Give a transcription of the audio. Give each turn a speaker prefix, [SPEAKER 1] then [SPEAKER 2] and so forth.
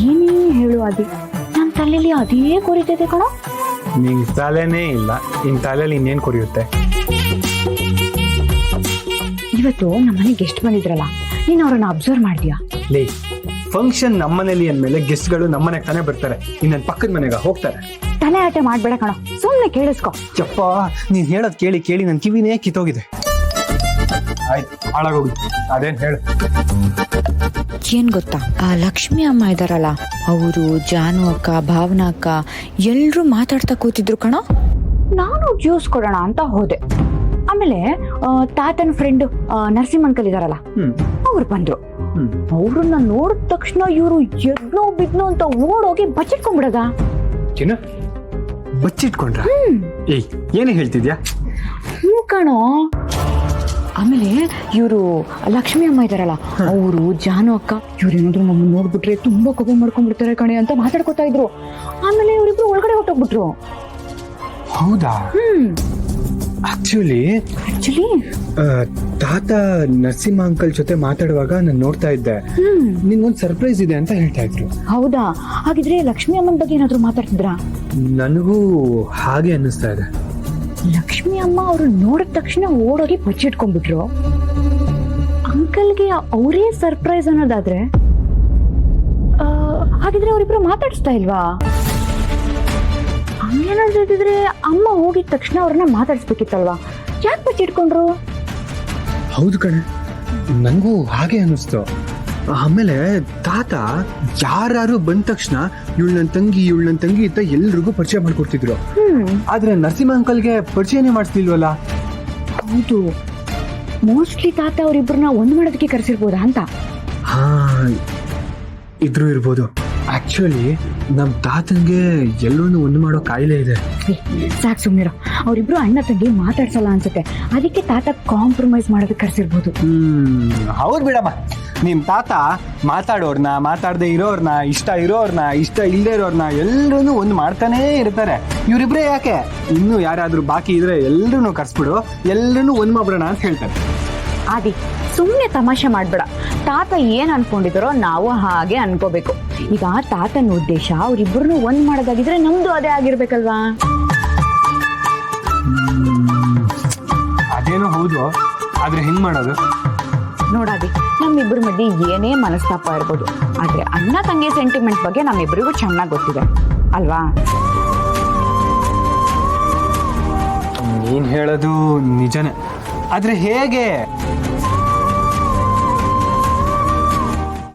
[SPEAKER 1] ಏನೇ ಹೇಳು ಅದಿ, ನನ್ನ ತಲೆಯಲ್ಲಿ ಅದೇ ಕೊರಿತೈತೆ ಕಣೋ.
[SPEAKER 2] ನಿಂಗೆ ತಲೆನೇ ಇಲ್ಲ, ಇನ್ ತಲೆಯಲ್ಲಿ ಇನ್ನೇನು ಕೊರಿಯುತ್ತೆ?
[SPEAKER 1] ಇವತ್ತು ನಮ್ಮನೆಗೆ ಗೆಸ್ಟ್ ಬಂದಿದ್ರಲ್ಲ, ನೀನು ಅವ್ರನ್ನ ಅಬ್ಸರ್ವ್ ಮಾಡಿದ್ಯಾ?
[SPEAKER 2] ಲೇ, ಫಂಕ್ಷನ್ ನಮ್ಮನೇಲಿ ಅಂದ್ಮೇಲೆ ಗೆಸ್ಟ್ಗಳು ನಮ್ಮನೆಗೆ ತಾನೇ ಬರ್ತಾರೆ, ಇನ್ನೇನು ಪಕ್ಕದ ಮನೆಗೆ ಹೋಗ್ತಾರೆ.
[SPEAKER 1] ತಲೆ ಆಟೆ ಮಾಡ್ಬೇಡ ಕಣೋ, ಸುಮ್ಮನೆ ಕೇಳಿಸ್ಕೊ.
[SPEAKER 2] ಚಪ್ಪ, ನೀನ್ ಹೇಳೋದ್ ಕೇಳಿ ಕೇಳಿ ನನ್ನ ಕಿವಿನೇ ಕಿತ್ತೋಗಿದೆ. ಆಯ್ತು, ಹಾಳಾಗೋಗಿ ಅದೇನ್ ಹೇಳು.
[SPEAKER 3] ಏನ್ ಗೊತ್ತಾ, ಆ ಲಕ್ಷ್ಮಿ ಅಮ್ಮ ಇದಾರಲ್ಲ, ಅವರು ಜಾನು ಅಕ್ಕ, ಭಾವನಾ ಅಕ್ಕ ಎಲ್ರು ಮಾತಾಡ್ತಾ ಕೂತಿದ್ರು ಕಣೋ.
[SPEAKER 1] ನಾನು ಜ್ಯೂಸ್ ಕೊಡೋಣ ಅಂತ ಹೋದೆ. ಆಮೇಲೆ ತಾತನ ಫ್ರೆಂಡ್ ನರಸಿಂಹ ಅಂಕಲ್ ಇದಾರಲ್ಲ, ಅವ್ರು ಬಂದ್ರು. ಅವ್ರನ್ನ ನೋಡಿದ ತಕ್ಷಣ ಇವರು ಎದ್ನೋ ಬಿದ್ನೋ ಅಂತ ಓಡೋಗಿ ಬಚ್ಚಿಟ್ಕೊಂಡ್ಬಿಡದ.
[SPEAKER 2] ಏನು ಬಚ್ಚಿಟ್ಕೊಂಡ್ರ? ಏಯ್, ಏನೇ ಹೇಳ್ತಿದ್ಯಾ?
[SPEAKER 1] ಹ್ಞೂ ಕಣೋ. ಆಮೇಲೆ ಇವರು ಲಕ್ಷ್ಮಿ ಅಮ್ಮ ಇದಾರಲ್ಲ, ಅವರು ಜಾನು ಅಕ್ಕ, ಇವ್ರೇನಾದ್ರು ನಮ್ಮನ್ನ ನೋಡ್ಬಿಟ್ರೆ ತುಂಬಾ ಕೋಪ ಮಾಡ್ಕೊಂಡ್ಬಿಡ್ತಾರೆ ಕಣೆ ಅಂತ ಮಾತಾಡ್ಕೊತಾ ಇದ್ರು. ಆಮೇಲೆ ಇವರಿಬ್ರು ಒಳಗಡೆ ಹೊಟ್ಟೋಗ್ಬಿಟ್ರು.
[SPEAKER 2] ಹೌದಾ? ಆಕ್ಚುಲಿ ತಾತ ನರಸಿಂಹ ಅಂಕಲ್ ಜೊತೆ ಮಾತಾಡುವಾಗ ನಾನು ನೋಡ್ತಾ ಇದ್ದೆ, ನಿನ್ಗೊಂದು ಸರ್ಪ್ರೈಸ್ ಇದೆ ಅಂತ ಹೇಳ್ತಾ ಇದ್ರು.
[SPEAKER 1] ಹೌದಾ? ಹಾಗಿದ್ರೆ ಲಕ್ಷ್ಮಿ ಅಮ್ಮನ ಬಗ್ಗೆ ಏನಾದ್ರು ಮಾತಾಡ್ತಿದ್ರಾ?
[SPEAKER 2] ನನಗೂ ಹಾಗೆ ಅನ್ನಿಸ್ತಾ ಇದೆ.
[SPEAKER 1] ಲಕ್ಷ್ಮಿ ಅಮ್ಮ ಅವ್ರು ನೋಡಿದ ತಕ್ಷಣ ಓಡೋಗಿ ಬಚ್ಚಿಟ್ಕೊಂಡ್ಬಿಟ್ರು. ಅಂಕಲ್ಗೆ ಅವರೇ ಸರ್ಪ್ರೈಸ್ ಅನ್ನೋದಾದ್ರೆ, ಹಾಗಿದ್ರೆ ಅವರಿಬ್ರು ಮಾತಾಡಿಸ್ತಾ ಇಲ್ವಾ? ಹಂಗೇನಾದ್ರು ಇದ್ದಿದ್ರೆ ಅಮ್ಮ ಹೋಗಿದ ತಕ್ಷಣ ಅವ್ರನ್ನ ಮಾತಾಡ್ಸ್ಬೇಕಿತ್ತಲ್ವಾ? ಯಾಕೆ ಬಚ್ಚಿಟ್ಕೊಂಡ್ರು?
[SPEAKER 2] ಹೌದು ಕಣೆ, ನನಗೂ ಹಾಗೆ ಅನ್ನಿಸ್ತು. ಆಮೇಲೆ ತಾತ ಯಾರು ಬಂದ ತಕ್ಷಣ ಇವಳು ನನ್ನ ತಂಗಿ ಅಂತ ಎಲ್ರಿಗೂ ಪರಿಚಯ ಮಾಡ್ಕೊಡ್ತಿದ್ರು. ಆದ್ರೆ ನರಸಿಂಹ ಅಂಕಲ್ಗೆ ಪರಿಚಯನೇ ಮಾಡಿಸ್ಲಿಲ್ವಲ್ಲ?
[SPEAKER 1] ಹೌದು, ಮೋಸ್ಟ್ಲಿ ತಾತ ಅವ್ರಿಬ್ರನ್ನ ಒಂದ್ ಮಾಡೋದಕ್ಕೆ ಕರೆಸಿರ್ಬೋದಾ ಅಂತ.
[SPEAKER 2] ಹಾ, ಇದ್ರೂ ಇರ್ಬೋದು. ಆಕ್ಚುಲಿ ನಮ್ ತಾತಂಗೆ ಎಲ್ಲರೂ ಒಂದು ಮಾಡೋ ಕಾಯಿಲೆ ಇದೆ.
[SPEAKER 1] ಸಾಕು ಸುಮ್ನಿರೋ, ಅವರಿಬ್ರು ಅಣ್ಣ ತಂಗಿ ಮಾತಾಡ್ಸಲ್ಲ ಅನ್ಸುತ್ತೆ, ಅದಕ್ಕೆ ತಾತ ಕಾಂಪ್ರಮೈಸ್ ಮಾಡೋದಕ್ಕೆ ಕರೆಸಿರ್ಬೋದು.
[SPEAKER 2] ಹೌದು ಬಿಡಮ್ಮ, ನಿಮ್ ತಾತ ಮಾತಾಡೋರ್ನ, ಮಾತಾಡದೆ ಇರೋರ್ನ, ಇಷ್ಟ ಇಲ್ಲದೆ ಇರೋರ್ನ ಎಲ್ಲರೂ ಒಂದು ಮಾಡ್ತಾನೇ ಇರ್ತಾರೆ. ಇವರಿಬ್ರೇ ಯಾಕೆ, ಇನ್ನೂ ಯಾರಾದ್ರೂ ಬಾಕಿ ಇದ್ರೆ ಎಲ್ಲರೂ ಕರ್ಸ್ಬಿಡು, ಎಲ್ಲರೂ ಒಂದ್ ಮಾಡ್ಬಿಡೋಣ ಅಂತ ಹೇಳ್ತಾರೆ.
[SPEAKER 1] ಆದಿ, ಸುಮ್ಮನೆ ತಮಾಷೆ ಮಾಡ್ಬೇಡ. ತಾತ ಏನ್ ಅನ್ಕೊಂಡಿದಾರೋ ನಾವು ಹಾಗೆ ಅನ್ಕೋಬೇಕು. ಈಗ ತಾತನ ಉದ್ದೇಶ ಅವ್ರಿಬ್ರು ಒಂದ್ ಮಾಡೋದಾಗಿದ್ರೆ ನಮ್ದು ಅದೇ ಆಗಿರ್ಬೇಕಲ್ವಾ?
[SPEAKER 2] ಅದೇನೋ ಹೌದು, ಆದ್ರೆ ಹೆಂಗ್ ಮಾಡೋದು?
[SPEAKER 1] ನೋಡಾದಿ, ನಮ್ಮಿಬ್ಬರ ಮಧ್ಯೆ ಏನೇ ಮನಸ್ತಾಪ ಇರ್ಬೋದು, ಆದ್ರೆ ಅಣ್ಣ ತಂಗಿ ಸೆಂಟಿಮೆಂಟ್ ಬಗ್ಗೆ ನಮ್ಮಿಬ್ಬರಿಗೂ ಚೆನ್ನಾಗಿ ಗೊತ್ತಿದೆ ಅಲ್ವಾ?
[SPEAKER 2] ನೀನ್ ಹೇಳೋದು ನಿಜನೇ, ಆದ್ರೆ ಹೇಗೆ?